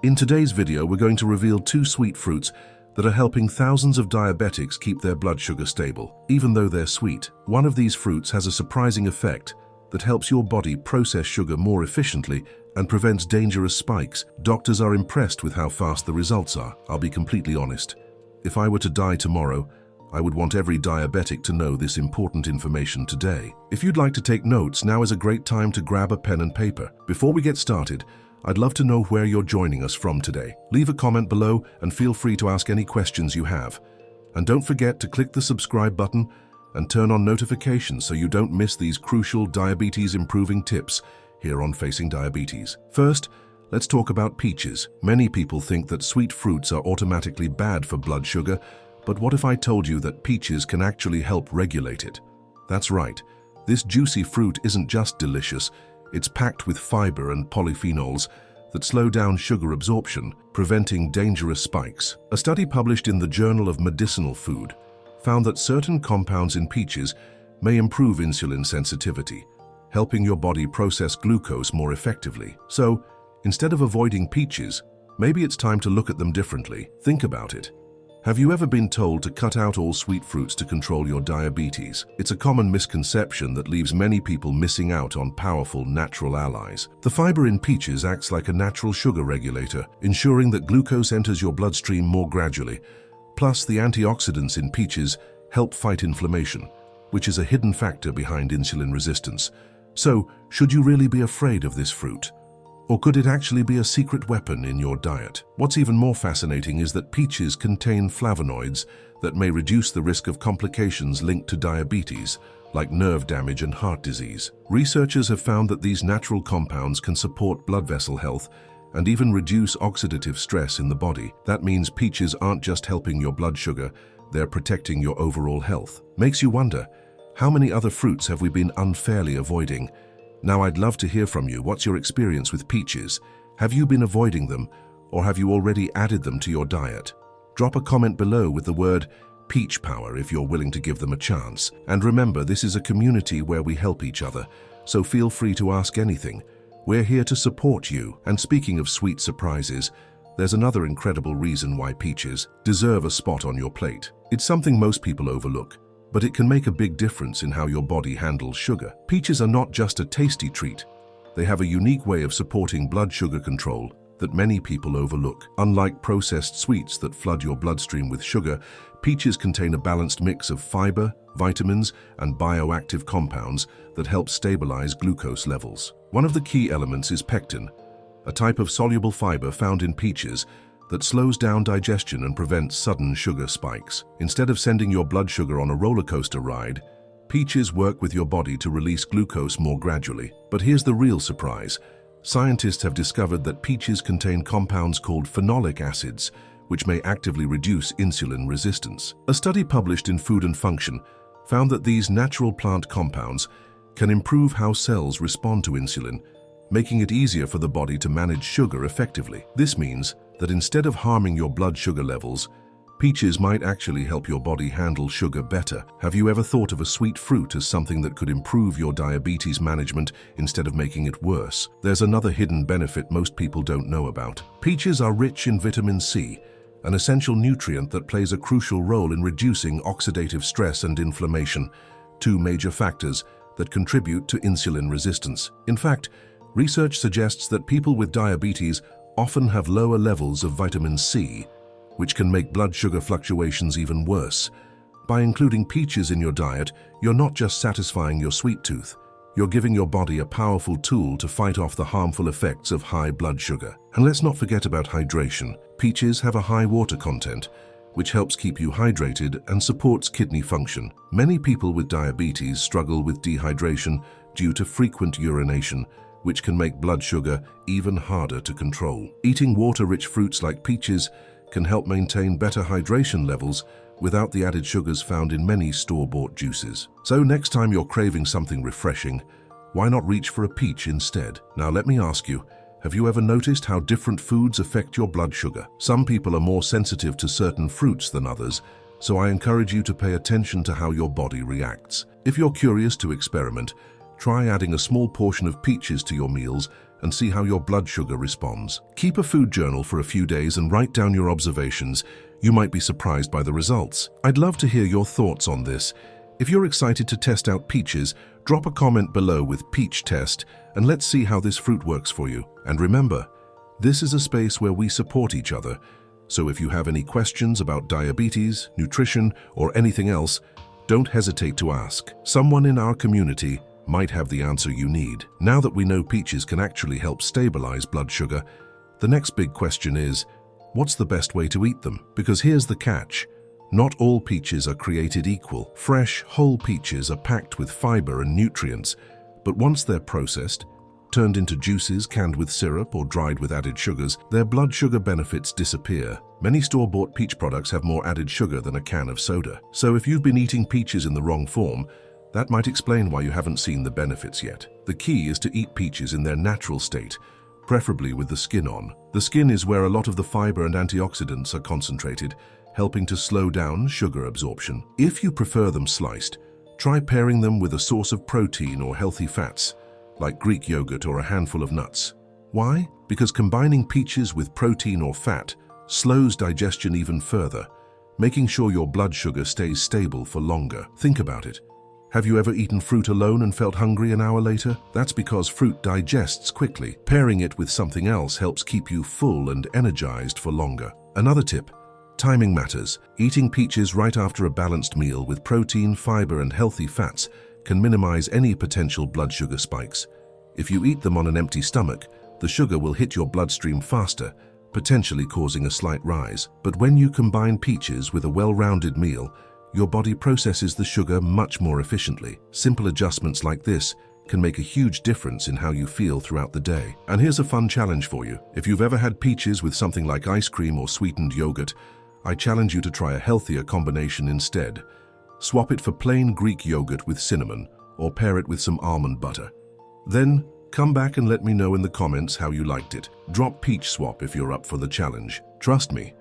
In today's video, we're going to reveal two sweet fruits that are helping thousands of diabetics keep their blood sugar stable, even though they're sweet. One of these fruits has a surprising effect that helps your body process sugar more efficiently and prevents dangerous spikes. Doctors are impressed with how fast the results are. I'll be completely honest. If I were to die tomorrow, I would want every diabetic to know this important information today. If you'd like to take notes, now is a great time to grab a pen and paper. Before we get started, I'd love to know where you're joining us from today. Leave a comment below and feel free to ask any questions you have. And don't forget to click the subscribe button and turn on notifications so you don't miss these crucial diabetes-improving tips here on Facing Diabetes. First, let's talk about peaches. Many people think that sweet fruits are automatically bad for blood sugar, but what if I told you that peaches can actually help regulate it? That's right. This juicy fruit isn't just delicious, it's packed with fiber and polyphenols that slow down sugar absorption, preventing dangerous spikes. A study published in the Journal of Medicinal Food found that certain compounds in peaches may improve insulin sensitivity, helping your body process glucose more effectively. So, instead of avoiding peaches, maybe it's time to look at them differently. Think about it. Have you ever been told to cut out all sweet fruits to control your diabetes? It's a common misconception that leaves many people missing out on powerful natural allies. The fiber in peaches acts like a natural sugar regulator, ensuring that glucose enters your bloodstream more gradually. Plus, the antioxidants in peaches help fight inflammation, which is a hidden factor behind insulin resistance. So, should you really be afraid of this fruit? Or could it actually be a secret weapon in your diet? What's even more fascinating is that peaches contain flavonoids that may reduce the risk of complications linked to diabetes, like nerve damage and heart disease. Researchers have found that these natural compounds can support blood vessel health and even reduce oxidative stress in the body. That means peaches aren't just helping your blood sugar, they're protecting your overall health. Makes you wonder, how many other fruits have we been unfairly avoiding? Now I'd love to hear from you. What's your experience with peaches? Have you been avoiding them, or have you already added them to your diet? Drop a comment below with the word peach power if you're willing to give them a chance. And remember, this is a community where we help each other, so feel free to ask anything. We're here to support you. And speaking of sweet surprises, there's another incredible reason why peaches deserve a spot on your plate. It's something most people overlook, but it can make a big difference in how your body handles sugar. Peaches are not just a tasty treat. They have a unique way of supporting blood sugar control that many people overlook. Unlike processed sweets that flood your bloodstream with sugar, peaches contain a balanced mix of fiber, vitamins, and bioactive compounds that help stabilize glucose levels. One of the key elements is pectin, a type of soluble fiber found in peaches that slows down digestion and prevents sudden sugar spikes. Instead of sending your blood sugar on a roller coaster ride, peaches work with your body to release glucose more gradually. But here's the real surprise. Scientists have discovered that peaches contain compounds called phenolic acids, which may actively reduce insulin resistance. A study published in Food and Function found that these natural plant compounds can improve how cells respond to insulin, making it easier for the body to manage sugar effectively. This means that instead of harming your blood sugar levels, peaches might actually help your body handle sugar better. Have you ever thought of a sweet fruit as something that could improve your diabetes management instead of making it worse? There's another hidden benefit most people don't know about. Peaches are rich in vitamin C, an essential nutrient that plays a crucial role in reducing oxidative stress and inflammation, two major factors that contribute to insulin resistance. In fact, research suggests that people with diabetes often have lower levels of vitamin C, which can make blood sugar fluctuations even worse. By including peaches in your diet, you're not just satisfying your sweet tooth, you're giving your body a powerful tool to fight off the harmful effects of high blood sugar. And let's not forget about hydration. Peaches have a high water content, which helps keep you hydrated and supports kidney function. Many people with diabetes struggle with dehydration due to frequent urination, which can make blood sugar even harder to control. Eating water-rich fruits like peaches can help maintain better hydration levels without the added sugars found in many store-bought juices. So next time you're craving something refreshing, why not reach for a peach instead? Now let me ask you, have you ever noticed how different foods affect your blood sugar? Some people are more sensitive to certain fruits than others, so I encourage you to pay attention to how your body reacts. If you're curious to experiment, try adding a small portion of peaches to your meals and see how your blood sugar responds. Keep a food journal for a few days and write down your observations. You might be surprised by the results. I'd love to hear your thoughts on this. If you're excited to test out peaches, drop a comment below with peach test and let's see how this fruit works for you. And remember, this is a space where we support each other. So if you have any questions about diabetes, nutrition, or anything else, don't hesitate to ask. Someone in our community might have the answer you need. Now that we know peaches can actually help stabilize blood sugar, the next big question is, what's the best way to eat them? Because here's the catch. Not all peaches are created equal. Fresh, whole peaches are packed with fiber and nutrients, but once they're processed, turned into juices, canned with syrup, or dried with added sugars, their blood sugar benefits disappear. Many store-bought peach products have more added sugar than a can of soda. So if you've been eating peaches in the wrong form, that might explain why you haven't seen the benefits yet. The key is to eat peaches in their natural state, preferably with the skin on. The skin is where a lot of the fiber and antioxidants are concentrated, helping to slow down sugar absorption. If you prefer them sliced, try pairing them with a source of protein or healthy fats, like Greek yogurt or a handful of nuts. Why? Because combining peaches with protein or fat slows digestion even further, making sure your blood sugar stays stable for longer. Think about it. Have you ever eaten fruit alone and felt hungry an hour later? That's because fruit digests quickly. Pairing it with something else helps keep you full and energized for longer. Another tip: timing matters. Eating peaches right after a balanced meal with protein, fiber, and healthy fats can minimize any potential blood sugar spikes. If you eat them on an empty stomach, the sugar will hit your bloodstream faster, potentially causing a slight rise. But when you combine peaches with a well-rounded meal, your body processes the sugar much more efficiently. Simple adjustments like this can make a huge difference in how you feel throughout the day. And here's a fun challenge for you. If you've ever had peaches with something like ice cream or sweetened yogurt, I challenge you to try a healthier combination instead. Swap it for plain Greek yogurt with cinnamon, or pair it with some almond butter. Then, come back and let me know in the comments how you liked it. Drop peach swap if you're up for the challenge. Trust me,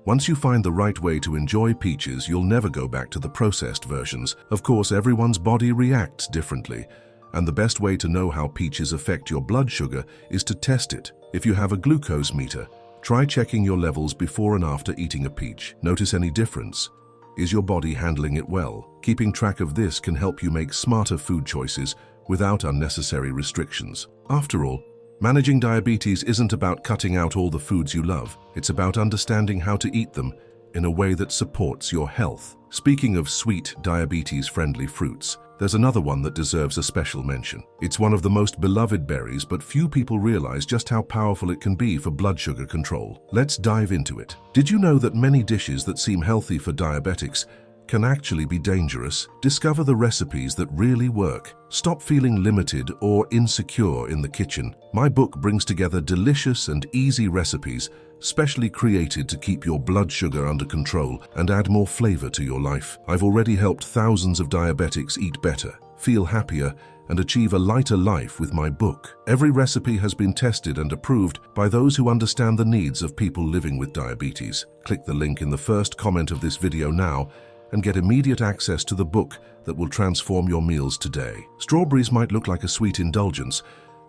once you find the right way to enjoy peaches, you'll never go back to the processed versions. Of course, everyone's body reacts differently, and the best way to know how peaches affect your blood sugar is to test it. If you have a glucose meter, try checking your levels before and after eating a peach. Notice any difference? Is your body handling it well? Keeping track of this can help you make smarter food choices without unnecessary restrictions. After all, managing diabetes isn't about cutting out all the foods you love. It's about understanding how to eat them in a way that supports your health. Speaking of sweet, diabetes-friendly fruits, there's another one that deserves a special mention. It's one of the most beloved berries, but few people realize just how powerful it can be for blood sugar control. Let's dive into it. Did you know that many dishes that seem healthy for diabetics can actually be dangerous? Discover the recipes that really work. Stop feeling limited or insecure in the kitchen. My book brings together delicious and easy recipes specially created to keep your blood sugar under control and add more flavor to your life. I've already helped thousands of diabetics eat better, feel happier, and achieve a lighter life with my book. Every recipe has been tested and approved by those who understand the needs of people living with diabetes. Click the link in the first comment of this video now and get immediate access to the book that will transform your meals today. Strawberries might look like a sweet indulgence,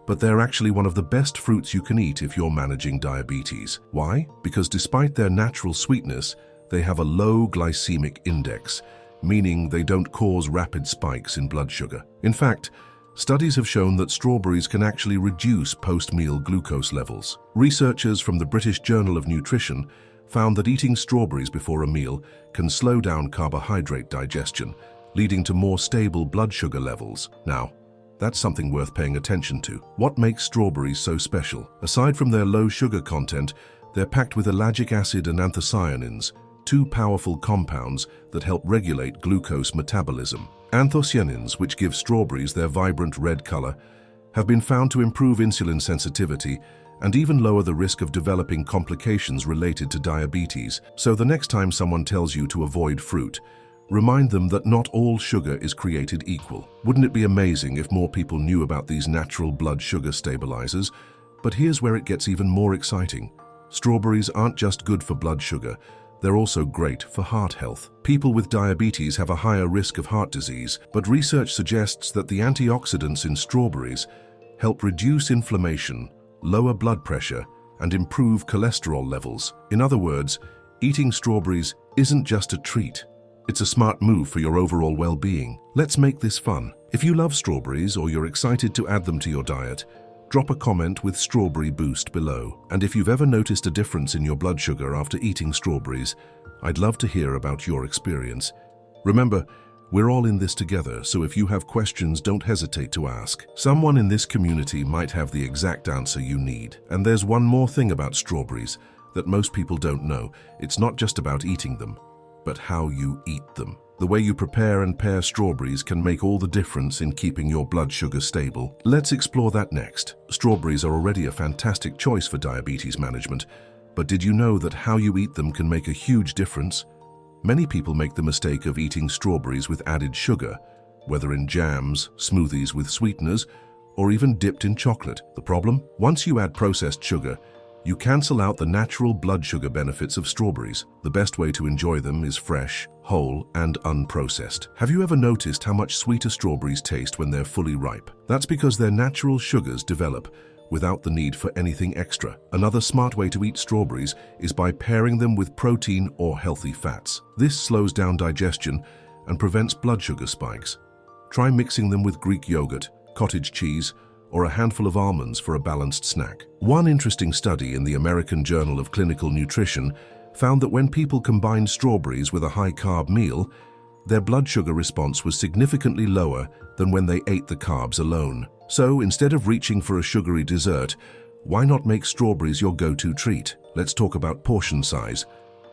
but they're actually one of the best fruits you can eat if you're managing diabetes. Why? Because despite their natural sweetness, they have a low glycemic index, meaning they don't cause rapid spikes in blood sugar. In fact, studies have shown that strawberries can actually reduce post-meal glucose levels. Researchers from the British Journal of Nutrition found that eating strawberries before a meal can slow down carbohydrate digestion, leading to more stable blood sugar levels. Now, that's something worth paying attention to. What makes strawberries so special? Aside from their low sugar content, they're packed with ellagic acid and anthocyanins, two powerful compounds that help regulate glucose metabolism. Anthocyanins, which give strawberries their vibrant red color, have been found to improve insulin sensitivity and even lower the risk of developing complications related to diabetes. So the next time someone tells you to avoid fruit, remind them that not all sugar is created equal. Wouldn't it be amazing if more people knew about these natural blood sugar stabilizers? But here's where it gets even more exciting. Strawberries aren't just good for blood sugar, they're also great for heart health. People with diabetes have a higher risk of heart disease, but research suggests that the antioxidants in strawberries help reduce inflammation lower blood pressure, and improve cholesterol levels. In other words, eating strawberries isn't just a treat. It's a smart move for your overall well-being. Let's make this fun. If you love strawberries or you're excited to add them to your diet, drop a comment with Strawberry Boost below. And if you've ever noticed a difference in your blood sugar after eating strawberries, I'd love to hear about your experience. Remember, we're all in this together, so if you have questions, don't hesitate to ask. Someone in this community might have the exact answer you need. And there's one more thing about strawberries that most people don't know. It's not just about eating them, but how you eat them. The way you prepare and pare strawberries can make all the difference in keeping your blood sugar stable. Let's explore that next. Strawberries are already a fantastic choice for diabetes management, but did you know that how you eat them can make a huge difference? Many people make the mistake of eating strawberries with added sugar, whether in jams, smoothies with sweeteners, or even dipped in chocolate. The problem? Once you add processed sugar, you cancel out the natural blood sugar benefits of strawberries. The best way to enjoy them is fresh, whole, and unprocessed. Have you ever noticed how much sweeter strawberries taste when they're fully ripe? That's because their natural sugars develop without the need for anything extra. Another smart way to eat strawberries is by pairing them with protein or healthy fats. This slows down digestion and prevents blood sugar spikes. Try mixing them with Greek yogurt, cottage cheese, or a handful of almonds for a balanced snack. One interesting study in the American Journal of Clinical Nutrition found that when people combined strawberries with a high-carb meal, their blood sugar response was significantly lower than when they ate the carbs alone. So, instead of reaching for a sugary dessert, why not make strawberries your go-to treat? Let's talk about portion size.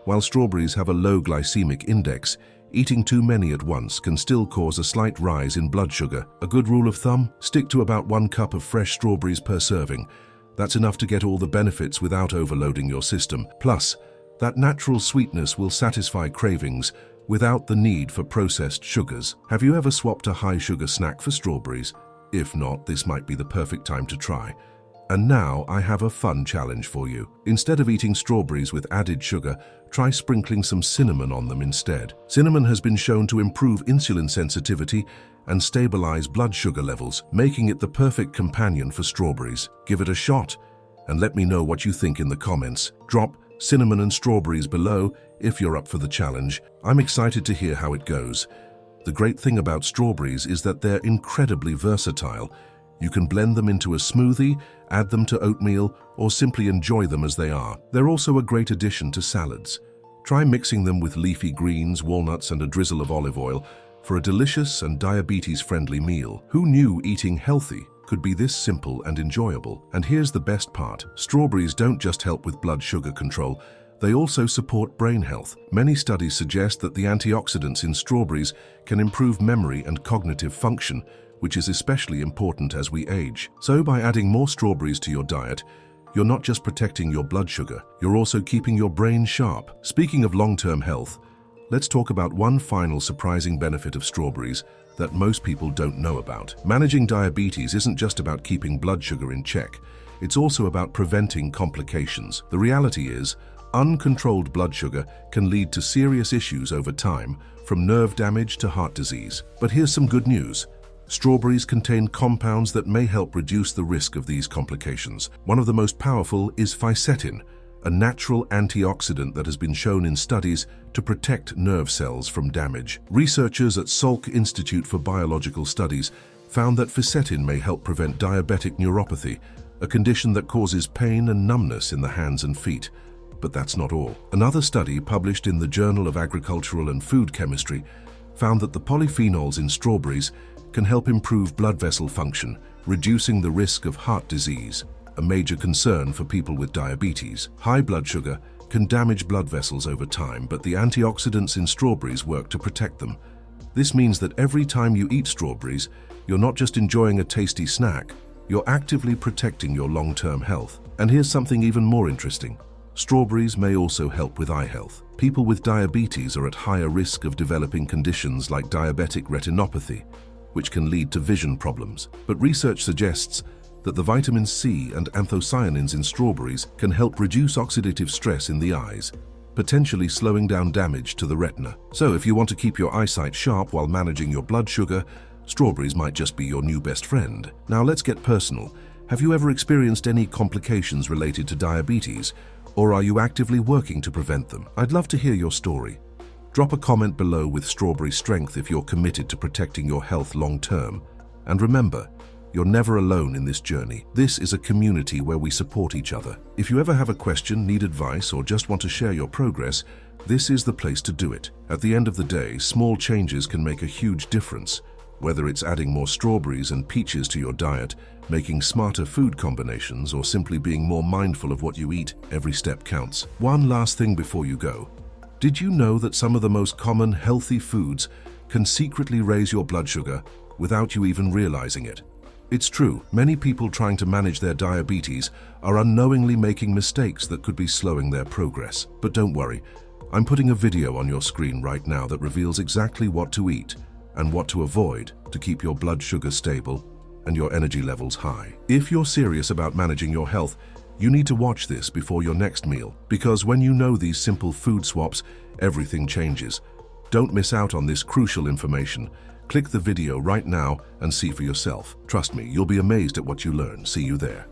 While strawberries have a low glycemic index, eating too many at once can still cause a slight rise in blood sugar. A good rule of thumb? Stick to about 1 cup of fresh strawberries per serving. That's enough to get all the benefits without overloading your system. Plus, that natural sweetness will satisfy cravings without the need for processed sugars. Have you ever swapped a high-sugar snack for strawberries? If not, this might be the perfect time to try. And now I have a fun challenge for you. Instead of eating strawberries with added sugar, try sprinkling some cinnamon on them instead. Cinnamon has been shown to improve insulin sensitivity and stabilize blood sugar levels, making it the perfect companion for strawberries. Give it a shot and let me know what you think in the comments. Drop cinnamon and strawberries below if you're up for the challenge. I'm excited to hear how it goes. The great thing about strawberries is that they're incredibly versatile. You can blend them into a smoothie, add them to oatmeal, or simply enjoy them as they are. They're also a great addition to salads. Try mixing them with leafy greens, walnuts, and a drizzle of olive oil for a delicious and diabetes-friendly meal. Who knew eating healthy could be this simple and enjoyable? And here's the best part. Strawberries don't just help with blood sugar control, they also support brain health. Many studies suggest that the antioxidants in strawberries can improve memory and cognitive function, which is especially important as we age. So by adding more strawberries to your diet, you're not just protecting your blood sugar, you're also keeping your brain sharp. Speaking of long-term health, let's talk about one final surprising benefit of strawberries that most people don't know about. Managing diabetes isn't just about keeping blood sugar in check, it's also about preventing complications. The reality is, uncontrolled blood sugar can lead to serious issues over time, from nerve damage to heart disease. But here's some good news. Strawberries contain compounds that may help reduce the risk of these complications. One of the most powerful is fisetin, a natural antioxidant that has been shown in studies to protect nerve cells from damage. Researchers at Salk Institute for Biological Studies found that fisetin may help prevent diabetic neuropathy, a condition that causes pain and numbness in the hands and feet. But that's not all. Another study published in the Journal of Agricultural and Food Chemistry found that the polyphenols in strawberries can help improve blood vessel function, reducing the risk of heart disease, a major concern for people with diabetes. High blood sugar can damage blood vessels over time, but the antioxidants in strawberries work to protect them. This means that every time you eat strawberries, you're not just enjoying a tasty snack, you're actively protecting your long-term health. And here's something even more interesting. Strawberries may also help with eye health. People with diabetes are at higher risk of developing conditions like diabetic retinopathy, which can lead to vision problems. But research suggests that the vitamin C and anthocyanins in strawberries can help reduce oxidative stress in the eyes, potentially slowing down damage to the retina. So if you want to keep your eyesight sharp while managing your blood sugar, strawberries might just be your new best friend. Now let's get personal. Have you ever experienced any complications related to diabetes, or are you actively working to prevent them? I'd love to hear your story. Drop a comment below with Strawberry Strength if you're committed to protecting your health long term. And remember, you're never alone in this journey. This is a community where we support each other. If you ever have a question, need advice, or just want to share your progress, this is the place to do it. At the end of the day, small changes can make a huge difference. Whether it's adding more strawberries and peaches to your diet, making smarter food combinations, or simply being more mindful of what you eat, every step counts. One last thing before you go. Did you know that some of the most common healthy foods can secretly raise your blood sugar without you even realizing it? It's true, many people trying to manage their diabetes are unknowingly making mistakes that could be slowing their progress. But don't worry, I'm putting a video on your screen right now that reveals exactly what to eat and what to avoid to keep your blood sugar stable and your energy levels high. If you're serious about managing your health, you need to watch this before your next meal, because when you know these simple food swaps, everything changes. Don't miss out on this crucial information. Click the video right now and see for yourself. Trust me, you'll be amazed at what you learn. See you there.